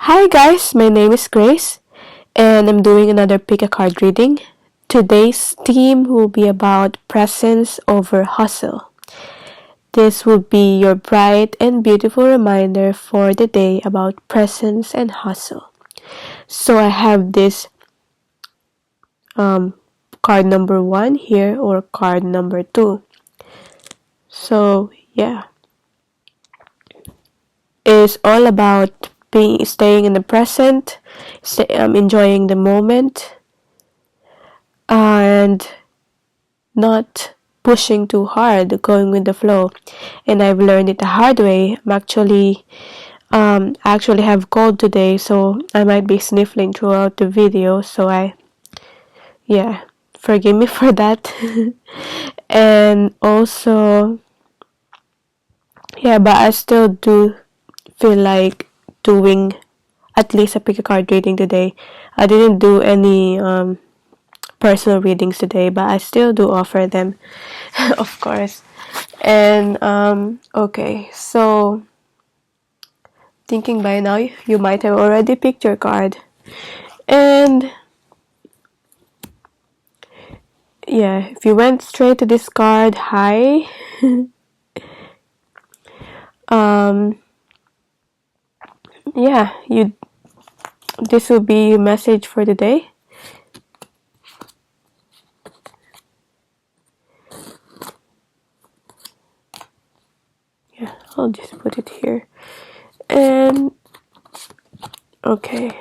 Hi guys, my name is Grace and I'm doing another pick a card reading. Today's theme will be about presence over hustle. This will be your bright and beautiful reminder for the day about presence and hustle. So I have this um, card number 1 here or card number 2. So yeah, it's all about staying in the present, enjoying the moment, and not pushing too hard, going with the flow. And I've learned it the hard way. I actually have cold today, so I might be sniffling throughout the video. So yeah, forgive me for that. And also, yeah, but I still do feel like doing at least a pick a card reading today. I didn't do any personal readings today, but I still do offer them, of course. And okay, so thinking by now you might have already picked your card. And yeah, if you went straight to this card, hi. um yeah, you this will be your message for the day. Yeah, I'll just put it here. And okay,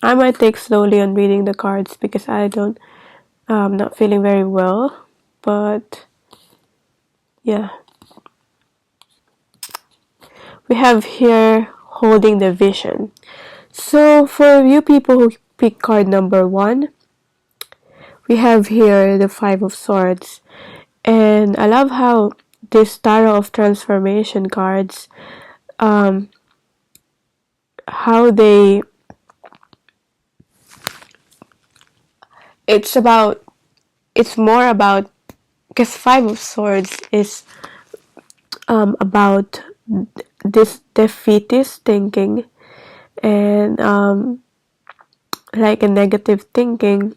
I might take slowly on reading the cards because I'm not feeling very well, but yeah, we have here holding the vision. So for you people who pick card number 1, we have here the Five of Swords. And I love how this Tarot of Transformation cards, how they, it's about, it's more about, because Five of Swords is about this defeatist thinking and like a negative thinking.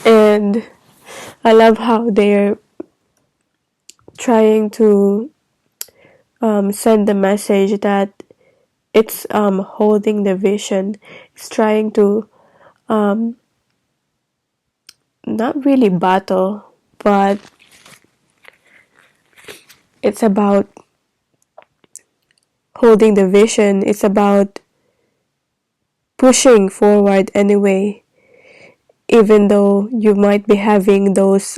And I love how they're trying to send the message that it's holding the vision. It's trying to not really battle, but it's about holding the vision. It's about pushing forward anyway, even though you might be having those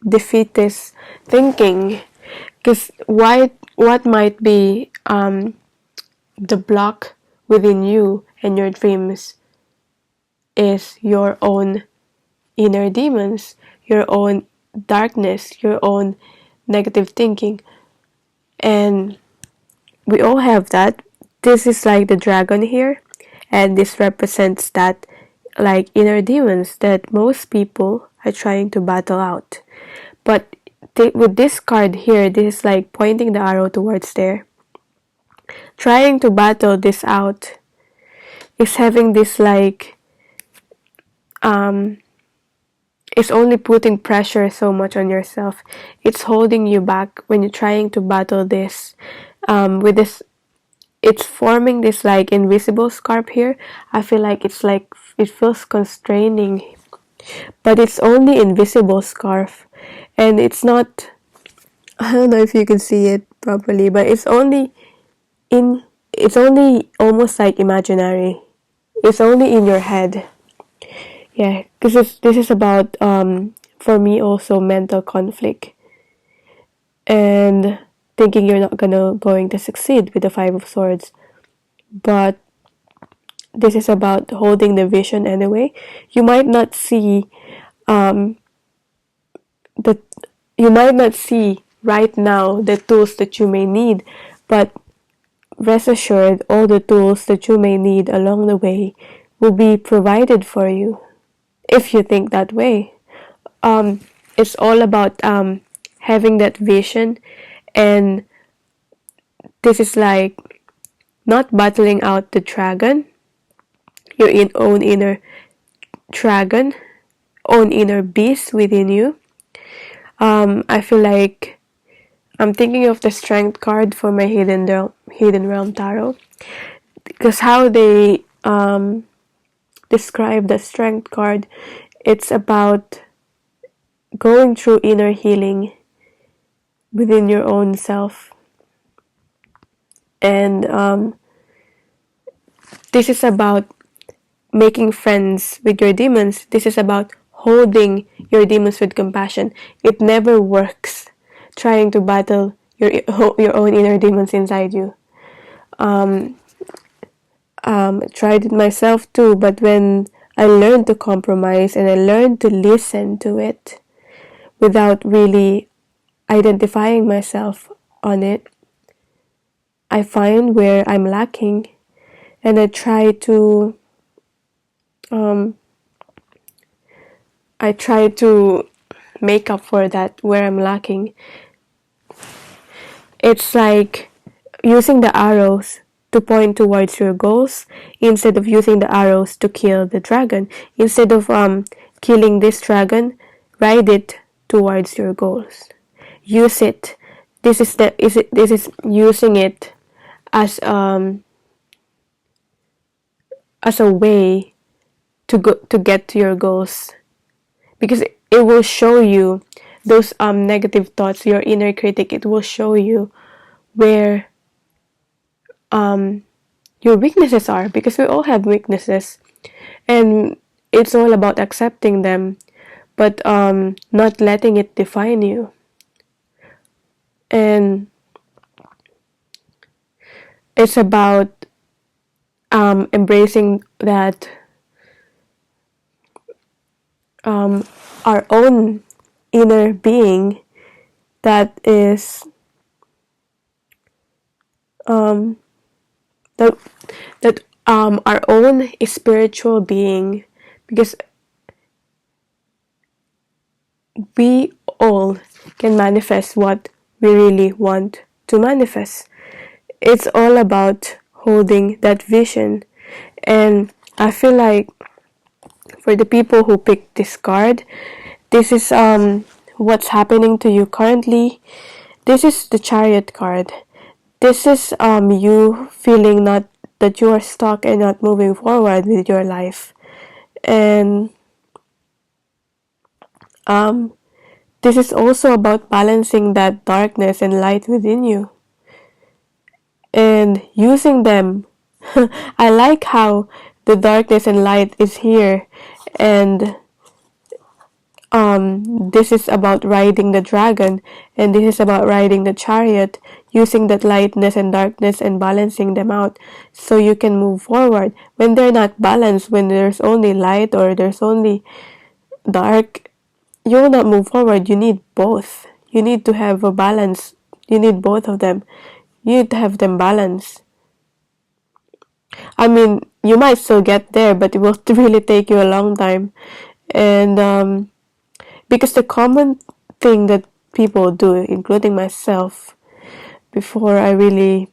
defeatist thinking. Because what might be the block within you and your dreams is your own inner demons, your own darkness, your own negative thinking. And we all have that. This is like the dragon here, and this represents that like inner demons that most people are trying to battle out. But with this card here, this is like pointing the arrow towards there. Trying to battle this out is having this like it's only putting pressure so much on yourself. It's holding you back when you're trying to battle this. With this, it's forming this like invisible scarf here. I feel like it's like it feels constraining, but it's only invisible scarf, and it's not. I don't know if you can see it properly, but it's only in. It's only almost like imaginary. It's only in your head. Yeah, because this is about for me also mental conflict and thinking you're not going to succeed with the Five of Swords, but this is about holding the vision anyway. You might not see the you might not see right now the tools that you may need, but rest assured all the tools that you may need along the way will be provided for you if you think that way. It's all about having that vision, and this is like not battling out the dragon, your own inner dragon, own inner beast within you. I feel like I'm thinking of the strength card for my hidden realm tarot, because how they describe the strength card, it's about going through inner healing within your own self. And this is about making friends with your demons. This is about holding your demons with compassion. It never works trying to battle your own inner demons inside you. Tried it myself too, but when I learned to compromise and I learned to listen to it without really identifying myself on it, I find where I'm lacking, and I try to make up for that where I'm lacking. It's like using the arrows to point towards your goals instead of using the arrows to kill the dragon. Instead of killing this dragon, ride it towards your goals. Use it. This is using it as a way to get to your goals, because it will show you those negative thoughts, your inner critic. It will show you where your weaknesses are, because we all have weaknesses, and it's all about accepting them, but not letting it define you. And it's about embracing that our own inner being that is our own spiritual being, because we all can manifest what we really want to manifest. It's all about holding that vision. And I feel like for the people who picked this card, this is what's happening to you currently. This is the Chariot card. This is you feeling not that you are stuck and not moving forward with your life. And this is also about balancing that darkness and light within you and using them. I like how the darkness and light is here, and this is about riding the dragon, and this is about riding the chariot, using that lightness and darkness and balancing them out so you can move forward. When they're not balanced, when there's only light or there's only dark, you will not move forward. You need both. You need to have a balance. You need both of them. You need to have them balanced. I mean, you might still get there, but it will really take you a long time. And because the common thing that people do, including myself, before I really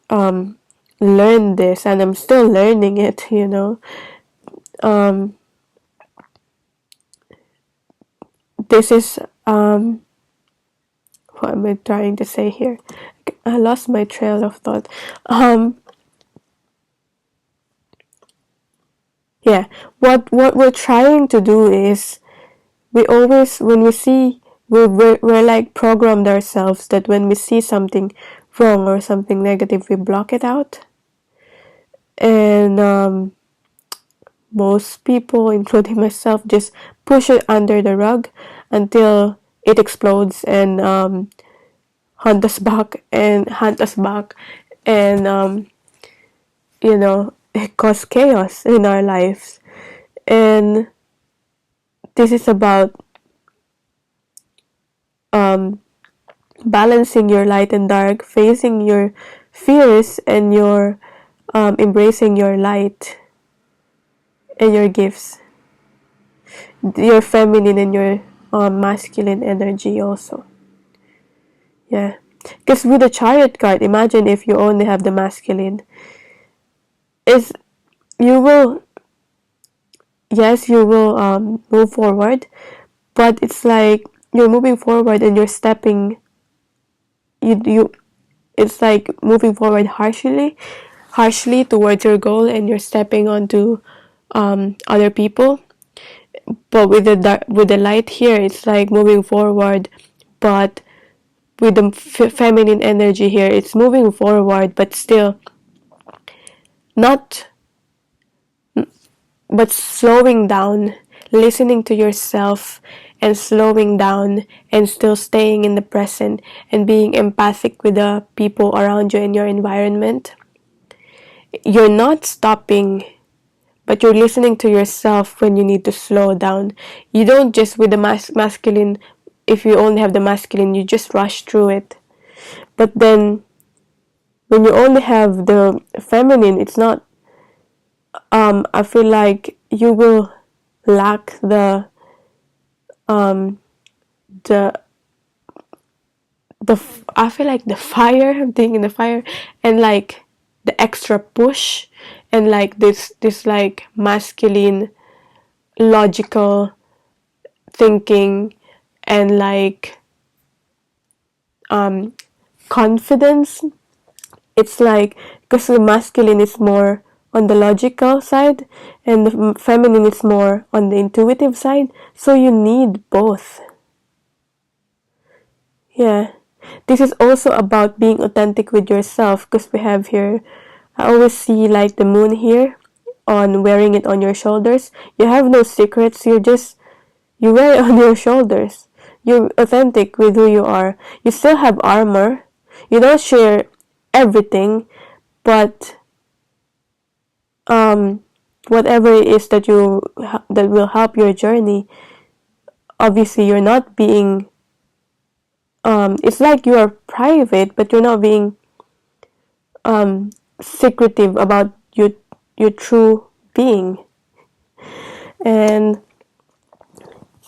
learned this, and I'm still learning it, this is what am I trying to say here? I lost my trail of thought. Yeah, what we're trying to do is, we always, when we see, we're like programmed ourselves that when we see something wrong or something negative, we block it out. And most people, including myself, just push it under the rug until it explodes and hunt us back, and it causes chaos in our lives. And this is about balancing your light and dark, facing your fears, and your embracing your light and your gifts, your feminine and your masculine energy also. Yeah, because with the chariot card, imagine if you only have the masculine, is you will, yes, you will move forward, but it's like you're moving forward and you're stepping, you it's like moving forward harshly towards your goal, and you're stepping onto other people. But with the light here, it's like moving forward, but with the feminine energy here, it's moving forward, but still not, but slowing down, listening to yourself, and slowing down, and still staying in the present, and being empathic with the people around you in your environment. You're not stopping, but you're listening to yourself when you need to slow down. You don't just with the masculine, if you only have the masculine, you just rush through it. But then when you only have the feminine, it's not, I feel like you will lack um the I feel like the fire, being in the fire, and like the extra push, and like this like masculine logical thinking, and like um confidence. It's like, because the masculine is more on the logical side, and the feminine is more on the intuitive side, so you need both. Yeah, this is also about being authentic with yourself, because we have here, I always see like the moon here on wearing it on your shoulders. You have no secrets, you wear it on your shoulders. You're authentic with who you are. You still have armor. You don't share everything, but whatever it is that will help your journey. Obviously, you're not being. It's like you are private, but you're not being secretive about your true being. And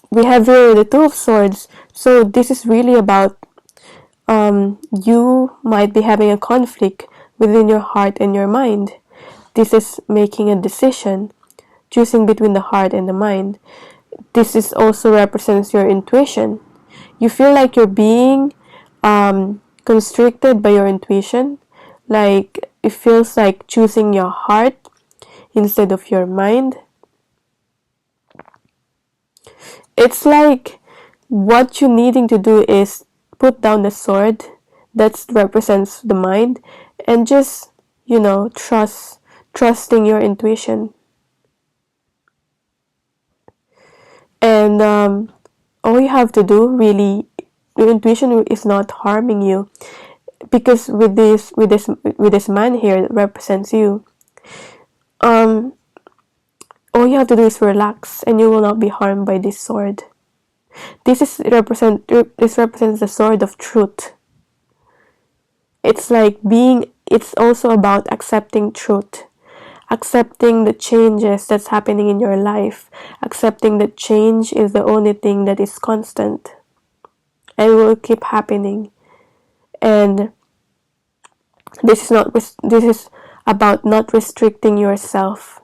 we have here the Two of Swords. So this is really about you might be having a conflict within your heart and your mind. This is making a decision, choosing between the heart and the mind. This is also represents your intuition. You feel like you're being constricted by your intuition. Like it feels like choosing your heart instead of your mind. It's like what you needing to do is put down the sword that represents the mind, and just, trusting your intuition. And all you have to do, really, your intuition is not harming you, because with this man here that represents you, um all you have to do is relax, and you will not be harmed by this sword. This represents the sword of truth. It's also about accepting truth, accepting the changes that's happening in your life, accepting that change is the only thing that is constant and will keep happening. And this is about not restricting yourself.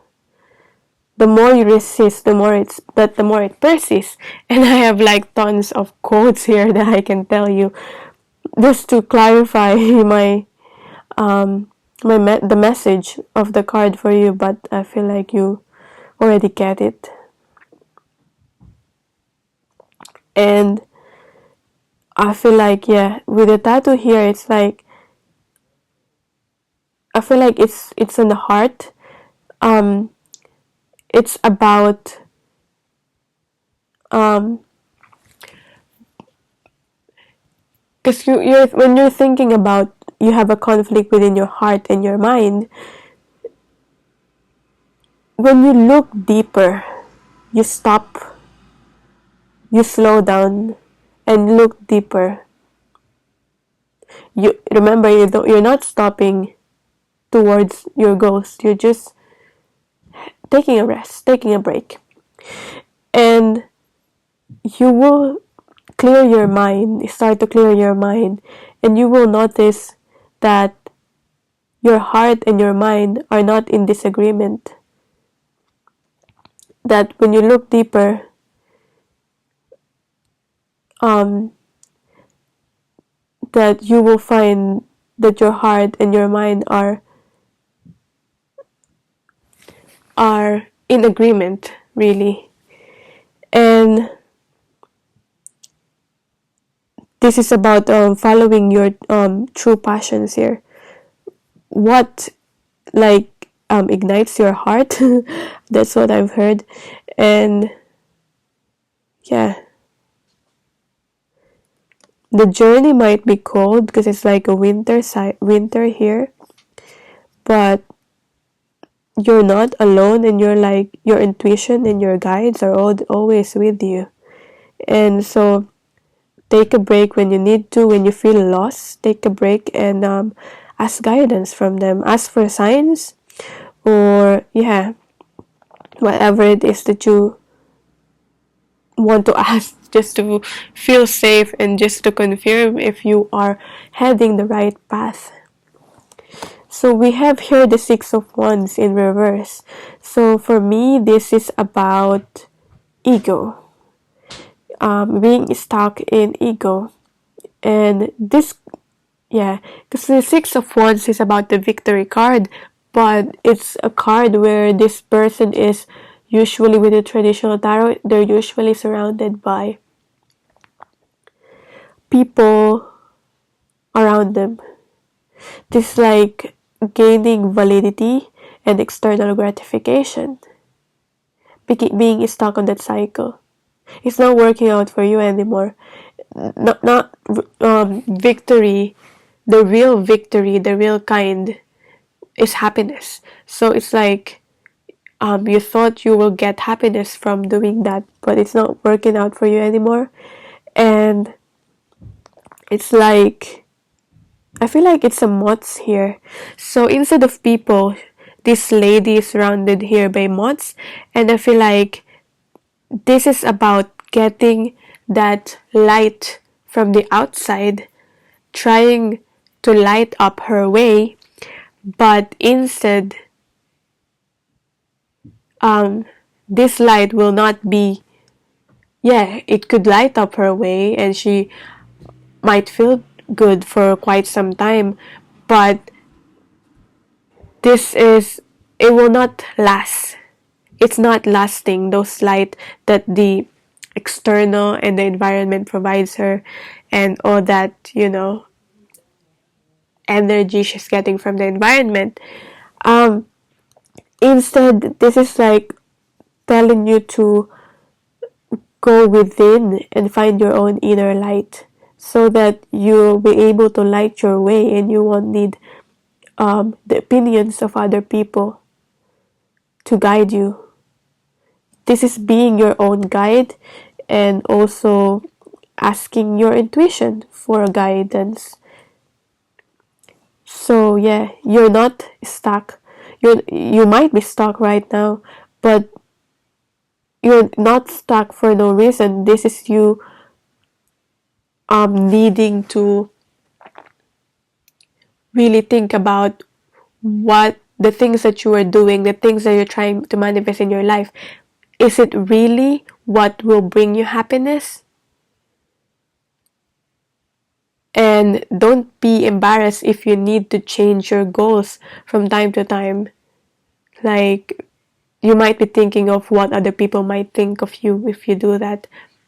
The more you resist, the more it persists. And I have like tons of quotes here that I can tell you just to clarify the message of the card for you, but I feel like you already get it. And I feel like, yeah, with the tattoo here, it's like, I feel like it's in the heart. It's about because you're when you're thinking about, you have a conflict within your heart and your mind. When you look deeper, you stop, you slow down, and look deeper. You remember, you're not stopping towards your goals. You're just taking a rest, taking a break, and you will start to clear your mind, and you will notice that your heart and your mind are not in disagreement. That when you look deeper, um, that you will find that your heart and your mind are in agreement, really. And this is about following your true passions here. What ignites your heart? That's what I've heard. And yeah, the journey might be cold because it's like a winter here, but you're not alone, and you're like your intuition and your guides are always with you. And so take a break when you need to. When you feel lost, take a break and ask guidance from them. Ask for signs, or yeah, whatever it is that you want to ask, just to feel safe and just to confirm if you are heading the right path. So we have here the Six of Wands in reverse. So for me, this is about ego, being stuck in ego. And this, yeah, because the Six of Wands is about the victory card, but it's a card where this person is usually, with the traditional tarot, they're usually surrounded by people around them. This like gaining validity and external gratification, being stuck on that cycle. It's not working out for you anymore. Not victory, the real kind is happiness. So it's like you thought you will get happiness from doing that, but it's not working out for you anymore. And it's like, I feel like it's a moths here. So instead of people, this lady is surrounded here by moths, and I feel like this is about getting that light from the outside, trying to light up her way, but instead, this light will not be, yeah, it could light up her way and she might feel good for quite some time, but it will not last. It's not lasting, those light that the external and the environment provides her, and all that, energy she's getting from the environment. Instead, this is like telling you to go within and find your own inner light, so that you'll be able to light your way and you won't need the opinions of other people to guide you. This is being your own guide, and also asking your intuition for guidance. So yeah, you're not stuck. You might be stuck right now, but you're not stuck for no reason. This is you needing to really think about what the things that you are doing, the things that you're trying to manifest in your life. Is it really what will bring you happiness? And don't be embarrassed if you need to change your goals from time to time. Like, you might be thinking of what other people might think of you if you do that.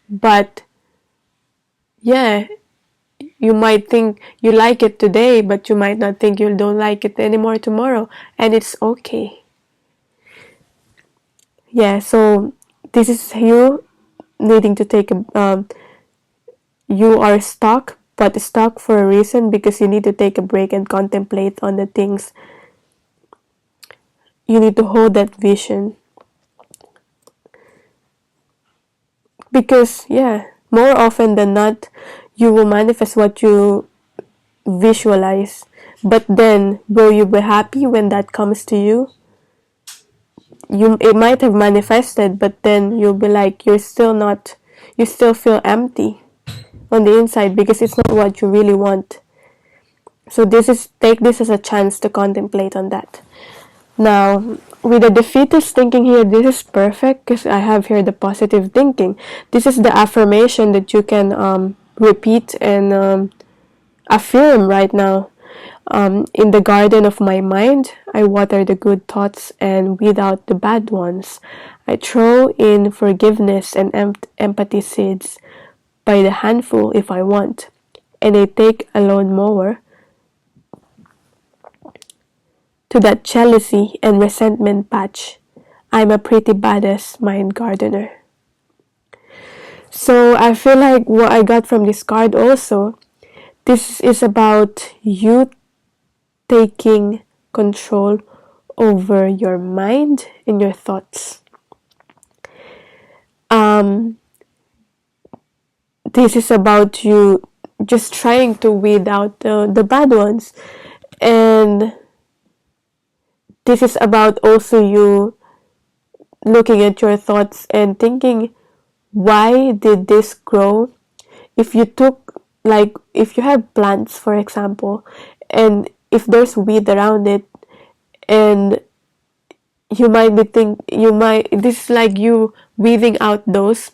But yeah, you might think you like it today, but you might not think you don't like it anymore tomorrow. And it's okay. Yeah, so this is you needing to take you are stuck, but stuck for a reason, because you need to take a break and contemplate on the things. You need to hold that vision, because yeah, more often than not, you will manifest what you visualize. But then, will you be happy when that comes to you? It might have manifested, but then you'll be like, you still feel empty on the inside, because it's not what you really want. So take this as a chance to contemplate on that. Now, with the defeatist thinking here, this is perfect because I have here the positive thinking. This is the affirmation that you can repeat and affirm right now. In the garden of my mind, I water the good thoughts and weed out the bad ones. I throw in forgiveness and empathy seeds by the handful if I want, and I take a lawnmower to that jealousy and resentment patch. I'm a pretty badass mind gardener. So I feel like what I got from this card also, this is about you taking control over your mind and your thoughts. This is about you just trying to weed out the bad ones. And this is about also you looking at your thoughts and thinking, why did this grow? If you took, like, if you have plants, for example, and if there's weed around it, and this is like you weeding out those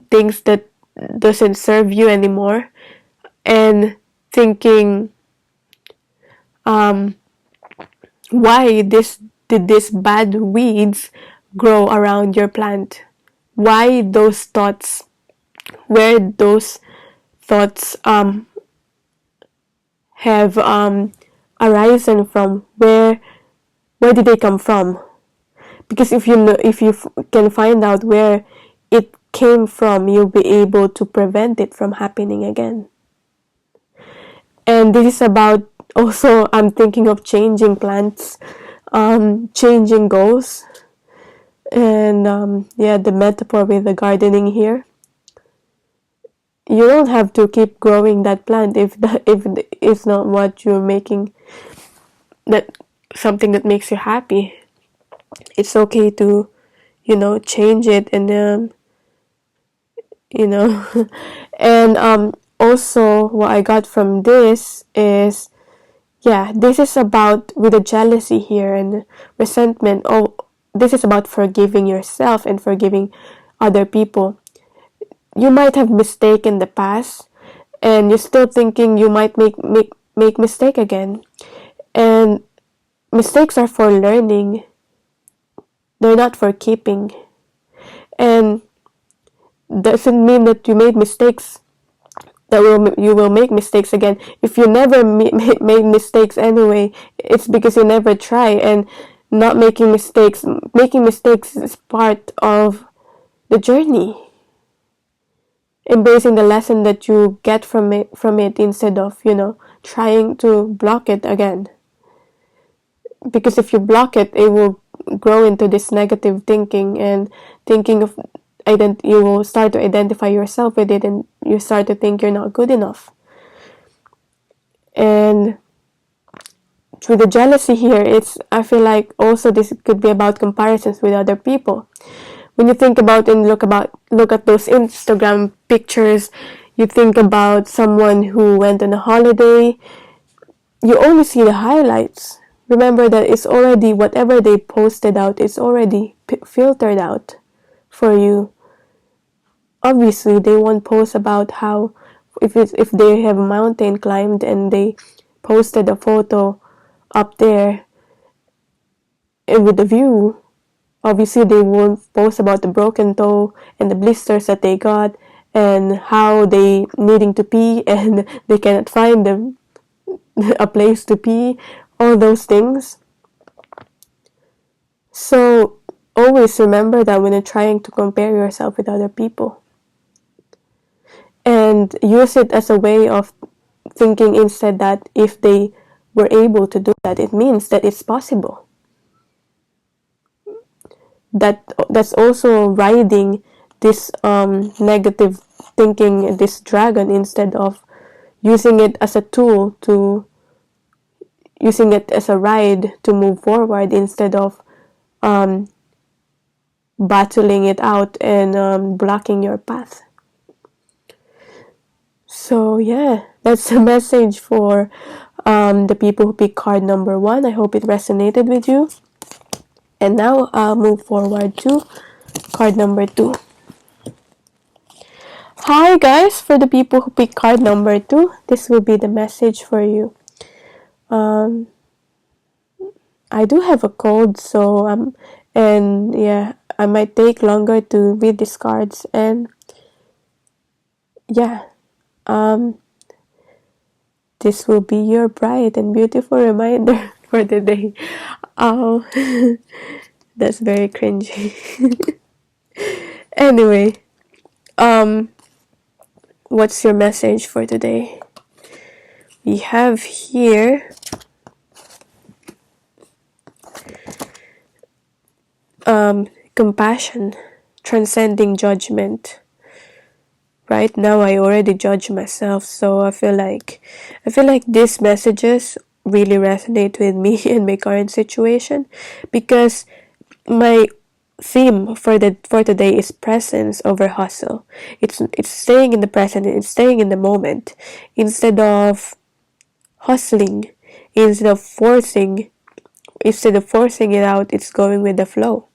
things that doesn't serve you anymore, and thinking, why did these bad weeds grow around your plant? Why those thoughts? Where those thoughts have arisen from? Where did they come from? Because if you can find out where it came from, you'll be able to prevent it from happening again. And this is about also, I'm thinking of changing plants, changing goals, and the metaphor with the gardening here. You don't have to keep growing that plant if it's not what you're making, that something that makes you happy. It's okay to, change it, and and also what I got from this is, this is about, with the jealousy here and resentment. This is about forgiving yourself and forgiving other people. You might have mistake in the past, and you're still thinking you might make mistake again. And mistakes are for learning. They're not for keeping. And doesn't mean that you made mistakes, that you will make mistakes again. If you never made mistakes anyway, it's because you never try. And not making mistakes is part of the journey. Embracing the lesson that you get from it instead of, trying to block it again. Because if you block it, it will grow into this negative thinking, and thinking of you will start to identify yourself with it, and you start to think you're not good enough. And with the jealousy here, I feel like also this could be about comparisons with other people. When you think about and look at those Instagram pictures, you think about someone who went on a holiday, you only see the highlights. Remember that it's already, whatever they posted out, it's already filtered out for you. Obviously, they won't post about how, if they have a mountain climbed and they posted a photo up there and with the view. Obviously, they won't post about the broken toe and the blisters that they got, and how they needing to pee and they cannot find a place to pee, all those things. So always remember that when you're trying to compare yourself with other people, and use it as a way of thinking instead that if they were able to do that, it means that it's possible. That's also riding this negative thinking, this dragon, instead of using it as a tool, to using it as a ride to move forward, instead of battling it out and blocking your path. So yeah, that's the message for the people who pick card number 1. I hope it resonated with you. And now I'll move forward to card number 2. Hi guys, for the people who pick card number 2, this will be the message for you. I do have a cold, so and yeah, I might take longer to read these cards, and yeah, this will be your bright and beautiful reminder for the day. Oh, that's very cringy. Anyway, what's your message for today? We have here compassion, transcending judgment. Right now I already judge myself, so I feel like these messages really resonate with me in my current situation, because my theme for today is presence over hustle. It's staying in the present, it's staying in the moment instead of hustling, instead of forcing it out. It's going with the flow.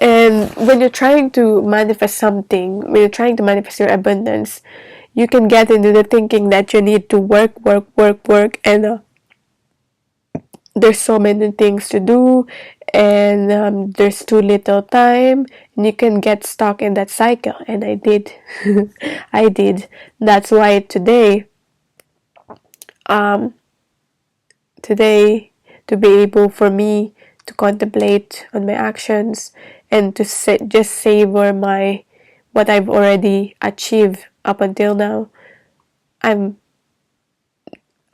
And when you're trying to manifest something, when you're trying to manifest your abundance, you can get into the thinking that you need to work, and there's so many things to do, and there's too little time, and you can get stuck in that cycle. And I did. I did. That's why today, to be able for me to contemplate on my actions and to just savor what I've already achieved up until now, I'm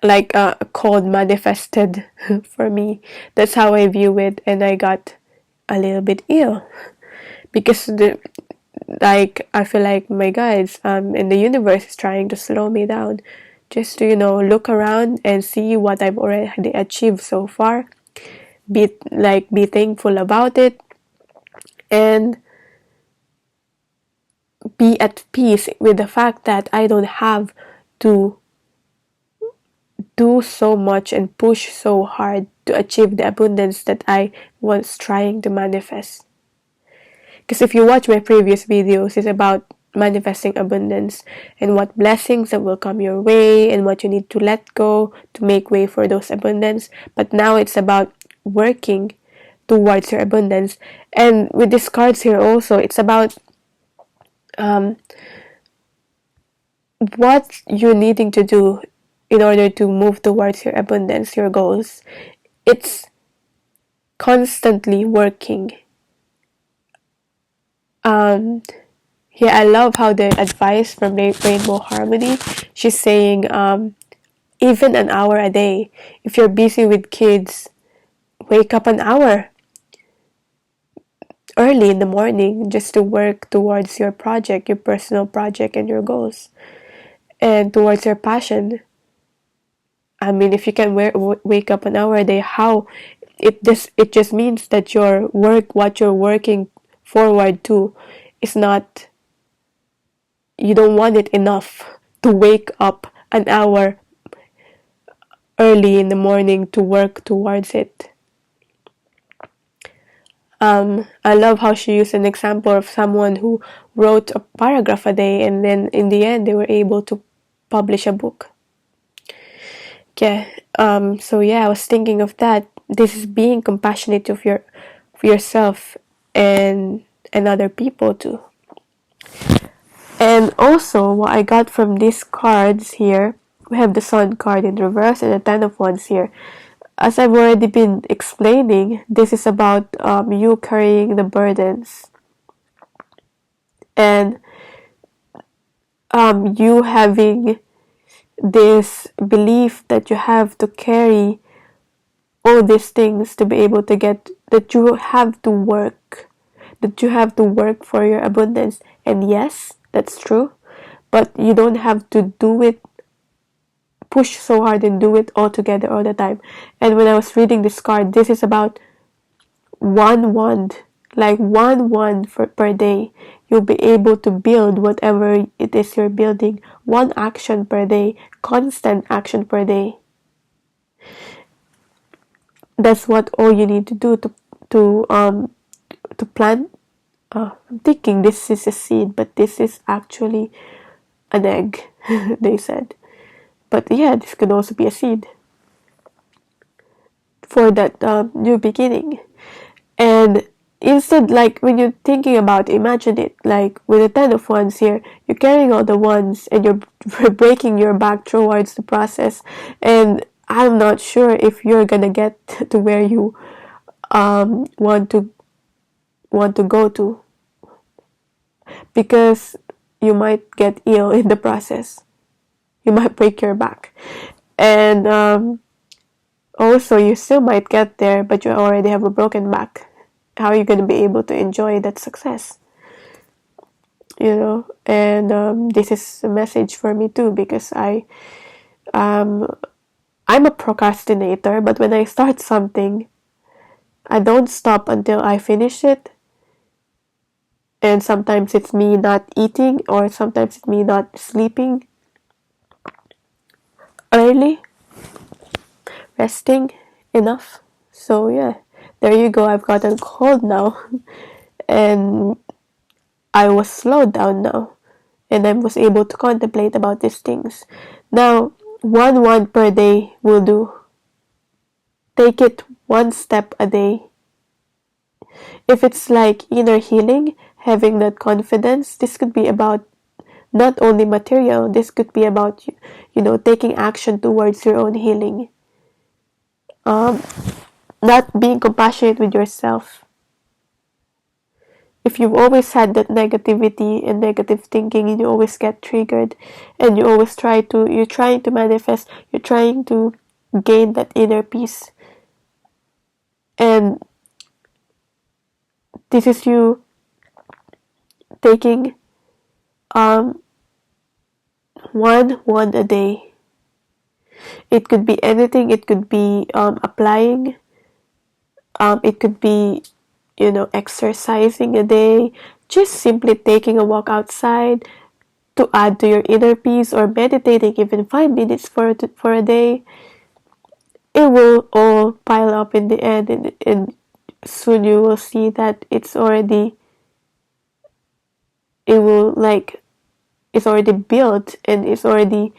like a cold manifested for me. That's how I view it, and I got a little bit ill because I feel like my guides in the universe is trying to slow me down, just to look around and see what I've already achieved so far. Be thankful about it, and be at peace with the fact that I don't have to do so much and push so hard to achieve the abundance that I was trying to manifest. Because if you watch my previous videos, it's about manifesting abundance and what blessings that will come your way and what you need to let go to make way for those abundance. But now it's about working towards your abundance. And with these cards here also, it's about what you're needing to do in order to move towards your abundance, your goals. It's constantly working. Yeah, I love how the advice from Rainbow Harmony, she's saying even an hour a day. If you're busy with kids, wake up an hour early in the morning just to work towards your project, your personal project, and your goals, and towards your passion. I mean, if you can wake up an hour a day, how it just means that what you're working forward to is not, you don't want it enough to wake up an hour early in the morning to work towards it. I love how she used an example of someone who wrote a paragraph a day, and then in the end they were able to publish a book. Yeah. So yeah, I was thinking of that. This is being compassionate for yourself and other people too. And also, what I got from these cards here, we have the Sun card in reverse and the Ten of Wands here. As I've already been explaining, this is about you carrying the burdens, and you having this belief that you have to carry all these things to be able to get, that you have to work for your abundance. And yes, that's true, but you don't have to push so hard and do it all together all the time. And when I was reading this card, this is about one wand per day you'll be able to build whatever it is you're building, one action per day, constant action per day. That's what all you need to do to plant. I'm thinking this is a seed, but this is actually an egg, they said. But yeah, this could also be a seed for that new beginning. And instead, like when you're thinking about, imagine it like with the 10 of Wands here, you're carrying all the wands and you're breaking your back towards the process. And I'm not sure if you're gonna get to where you want to go to, because you might get ill in the process. You might break your back, and also you still might get there, but you already have a broken back. How are you going to be able to enjoy that success? And this is a message for me too, because I'm a procrastinator, but when I start something, I don't stop until I finish it. And sometimes it's me not eating, or sometimes it's me not sleeping early, resting enough. So yeah, there you go. I've got a cold now, and I was slowed down now, and I was able to contemplate about these things. Now, one per day will do. Take it one step a day. If it's like inner healing, having that confidence, this could be about not only material, this could be about, taking action towards your own healing. Not being compassionate with yourself. If you've always had that negativity and negative thinking, and you always get triggered, and you're trying to manifest, you're trying to gain that inner peace. And this is you taking one a day. It could be anything. It could be applying. It could be, exercising a day. Just simply taking a walk outside to add to your inner peace, or meditating even 5 minutes for a day. It will all pile up in the end, and soon you will see that it's already built, and it's already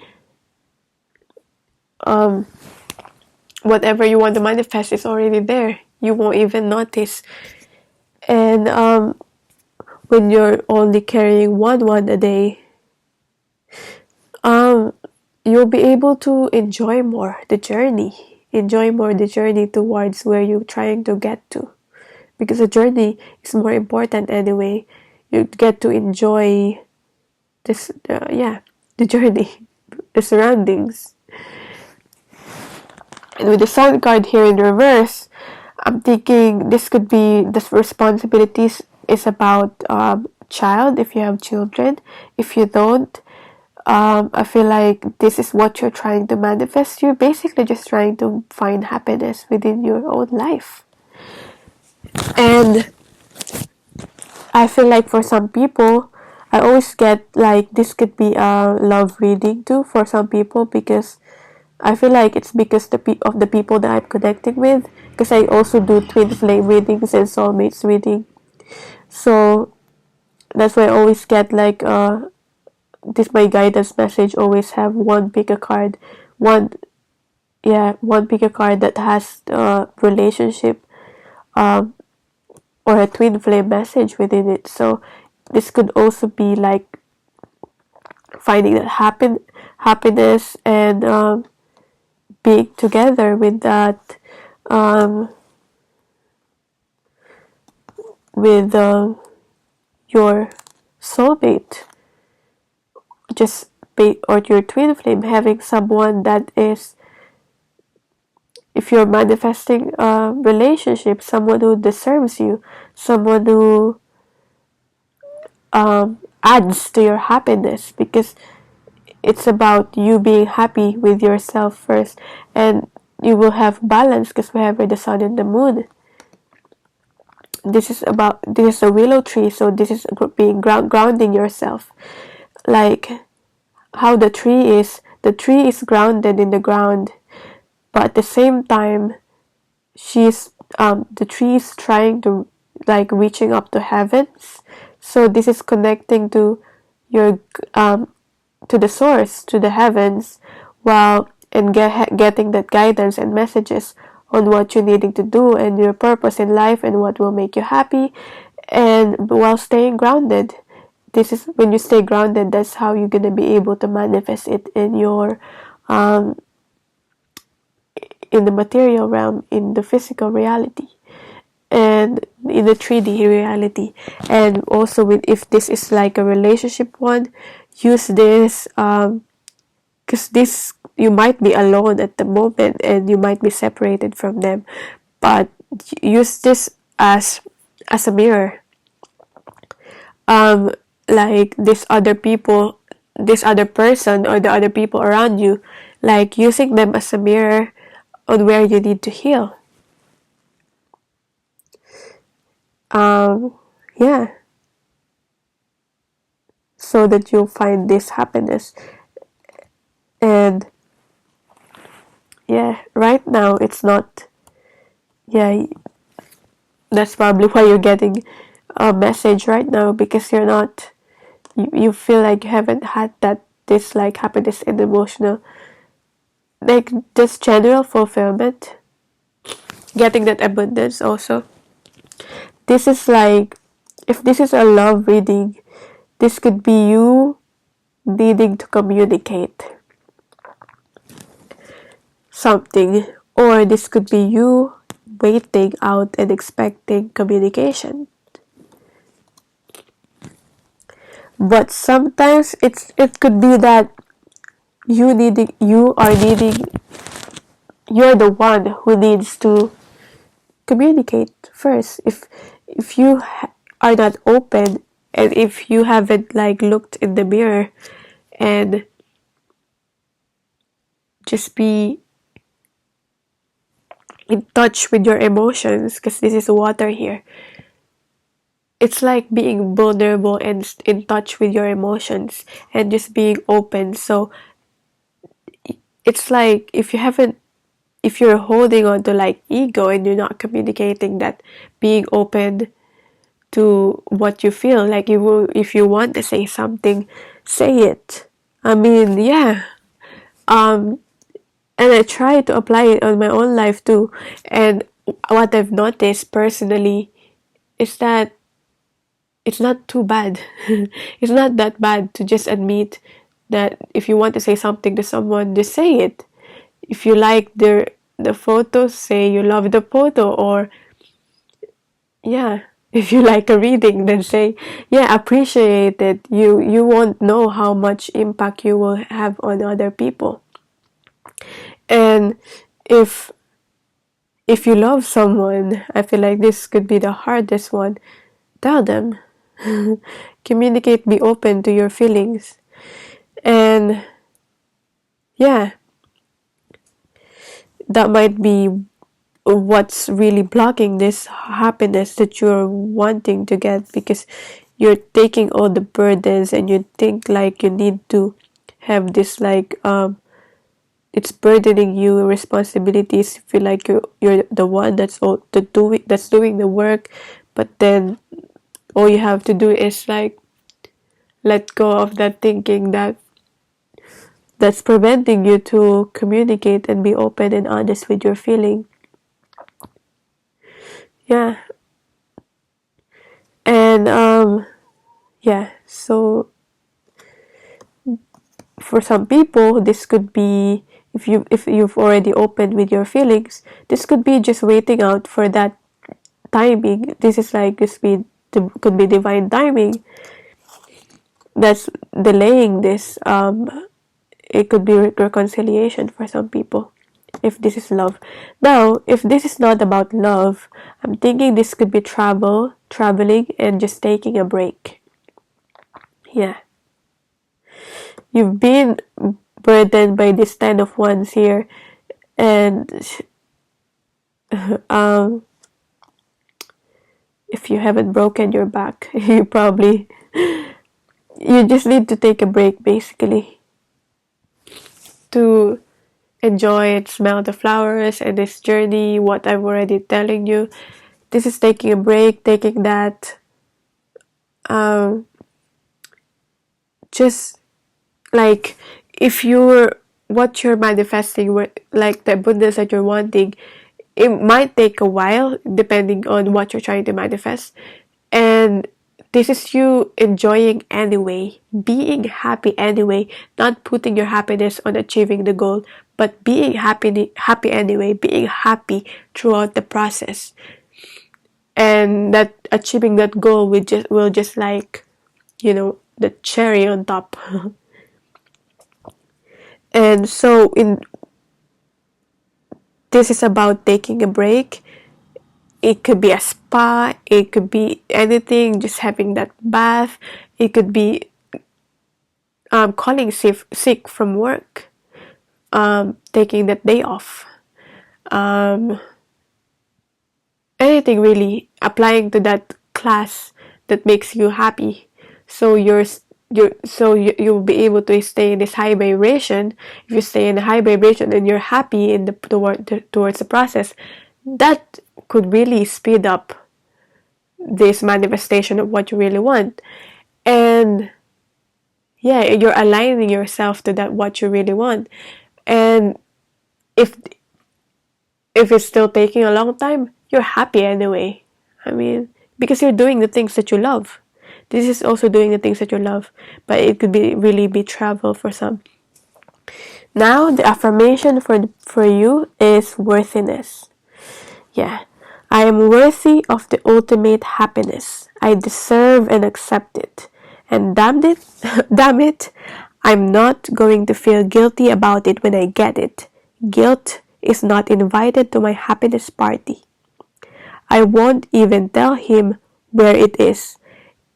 whatever you want to manifest is already there. You won't even notice. And when you're only carrying one a day, you'll be able to enjoy more the journey towards where you're trying to get to, because the journey is more important anyway. You get to enjoy this the journey, the surroundings. And with the Sun card here in reverse, I'm thinking this could be the responsibilities is about child, if you have children. If you don't, I feel like this is what you're trying to manifest. You're basically just trying to find happiness within your own life. And I feel like for some people, I always get like this could be a love reading too for some people, because I feel like it's because of the people that I'm connecting with, because I also do twin flame readings and soulmates reading. So that's why I always get like this, my guidance message always have pick a card that has a relationship or a twin flame message within it. So this could also be like finding that happiness and being together with that with your soulmate, or your twin flame, having someone that is, if you're manifesting a relationship, someone who deserves you, someone who adds to your happiness, because it's about you being happy with yourself first, and you will have balance because we have the sun and the moon. this is a willow tree, so this is being grounding yourself, like how the tree is grounded in the ground, but at the same time she's the tree is trying to, like, reaching up to heavens. So this is connecting to your to the source, to the heavens, while and getting that guidance and messages on what you're needing to do and your purpose in life and what will make you happy, and while staying grounded. This is when you stay grounded, that's how you're gonna be able to manifest it in your in the material realm, in the physical reality, and in the 3D reality. And also, with if this is like a relationship one, use this because this, you might be alone at the moment and you might be separated from them, but use this as a mirror. Like this other person or the other people around you, like using them as a mirror on where you need to heal. Yeah, so that you'll find this happiness. And yeah, right now it's not, yeah, that's probably why you're getting a message right now, because you're not, you feel like you haven't had that, this like happiness and emotional, like just general fulfillment, getting that abundance also. This is like, if this is a love reading, this could be you needing to communicate something, or this could be you waiting out and expecting communication. But sometimes it could be that you're the one who needs to communicate first. If you are not open, and if you haven't like looked in the mirror and just be in touch with your emotions, because this is water here, it's like being vulnerable and in touch with your emotions and just being open. So it's like, if you're holding on to like ego and you're not communicating that, being open to what you feel, like if you want to say something, say it. I mean, yeah. And I try to apply it on my own life too. And what I've noticed personally is that it's not too bad. It's not that bad to just admit that if you want to say something to someone, just say it. If you like the photo, say you love the photo. Or yeah, if you like a reading, then say, yeah, appreciate it. You won't know how much impact you will have on other people. And if you love someone, I feel like this could be the hardest one. Tell them. Communicate, be open to your feelings. And yeah, that might be what's really blocking this happiness that you're wanting to get, because you're taking all the burdens and you think like you need to have this like it's burdening you, responsibilities, feel like you're the one that's doing the work. But then all you have to do is like let go of that thinking that's preventing you to communicate and be open and honest with your feeling. Yeah. And yeah, so for some people this could be, if you've already opened with your feelings, this could be just waiting out for that timing. This is like could be divine timing that's delaying this. It could be reconciliation for some people, if this is love. Now, if this is not about love, I'm thinking this could be traveling and just taking a break. Yeah. You've been burdened by this kind of ones here, and if you haven't broken your back, you just need to take a break basically to enjoy and smell the flowers and this journey, what I'm already telling you. This is taking a break, taking that, um, just like if what you're manifesting, like the abundance that you're wanting, it might take a while depending on what you're trying to manifest. And this is you enjoying anyway, being happy anyway, not putting your happiness on achieving the goal, but being happy anyway, being happy throughout the process. And that achieving that goal will just like, the cherry on top. And so in this is about taking a break. It could be a spa, it could be anything, just having that bath. It could be calling sick from work, taking that day off. Um, Anything really, applying to that class that makes you happy. So you'll be able to stay in this high vibration. If you stay in a high vibration and you're happy in towards the process, that could really speed up this manifestation of what you really want. And yeah, you're aligning yourself to that what you really want. And if it's still taking a long time, you're happy anyway. I mean, because you're doing the things that you love. This is also doing the things that you love, but it could really be travel for some. Now, the affirmation for you is worthiness. Yeah. I am worthy of the ultimate happiness. I deserve and accept it. And damn it, damn it, I'm not going to feel guilty about it when I get it. Guilt is not invited to my happiness party. I won't even tell him where it is.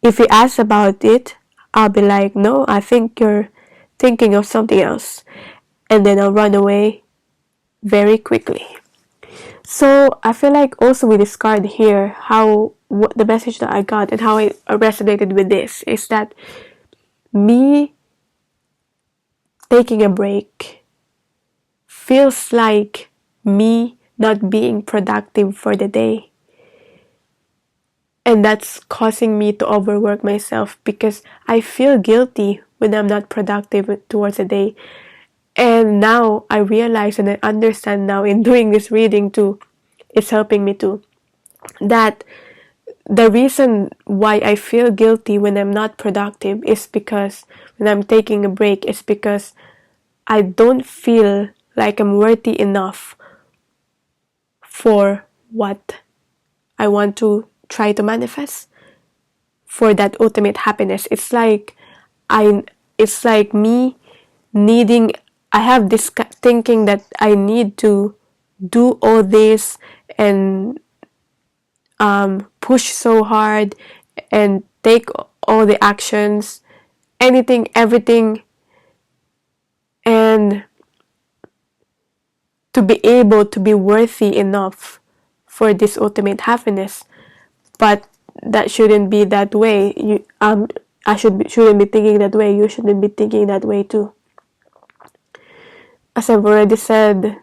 If he asks about it, I'll be like, no, I think you're thinking of something else. And then I'll run away very quickly. So I feel like also with this card here, what the message that I got and how I resonated with this is that me taking a break feels like me not being productive for the day. And that's causing me to overwork myself because I feel guilty when I'm not productive towards the day. And now I realize and I understand now in doing this reading too, it's helping me too, that the reason why I feel guilty when I'm not productive is because when I'm taking a break is because I don't feel like I'm worthy enough for what I want to try to manifest, for that ultimate happiness. It's like me needing, I have this thinking that I need to do all this and push so hard and take all the actions, anything, everything, and to be able to be worthy enough for this ultimate happiness. But that shouldn't be that way. Shouldn't be thinking that way. You shouldn't be thinking that way too. As I've already said, is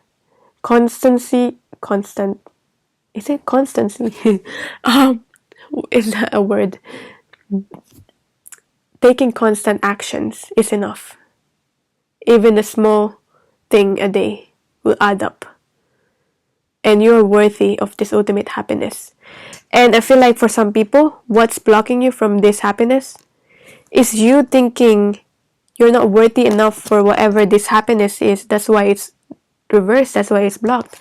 it constancy? Is that a word? Taking constant actions is enough. Even a small thing a day will add up. And you're worthy of this ultimate happiness. And I feel like for some people, what's blocking you from this happiness is you thinking you're not worthy enough for whatever this happiness is. That's why it's reversed. That's why it's blocked.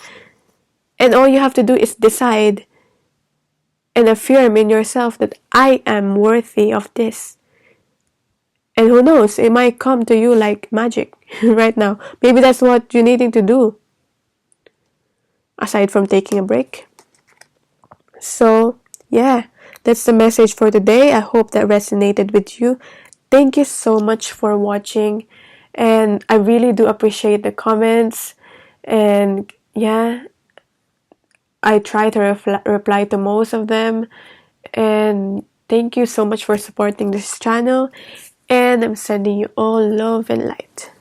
And all you have to do is decide and affirm in yourself that I am worthy of this. And who knows, it might come to you like magic right now. Maybe that's what you're needing to do, aside from taking a break. So, yeah, that's the message for today. I hope that resonated with you. Thank you so much for watching. And I really do appreciate the comments. And yeah, I try to reply to most of them. And thank you so much for supporting this channel, and I'm sending you all love and light.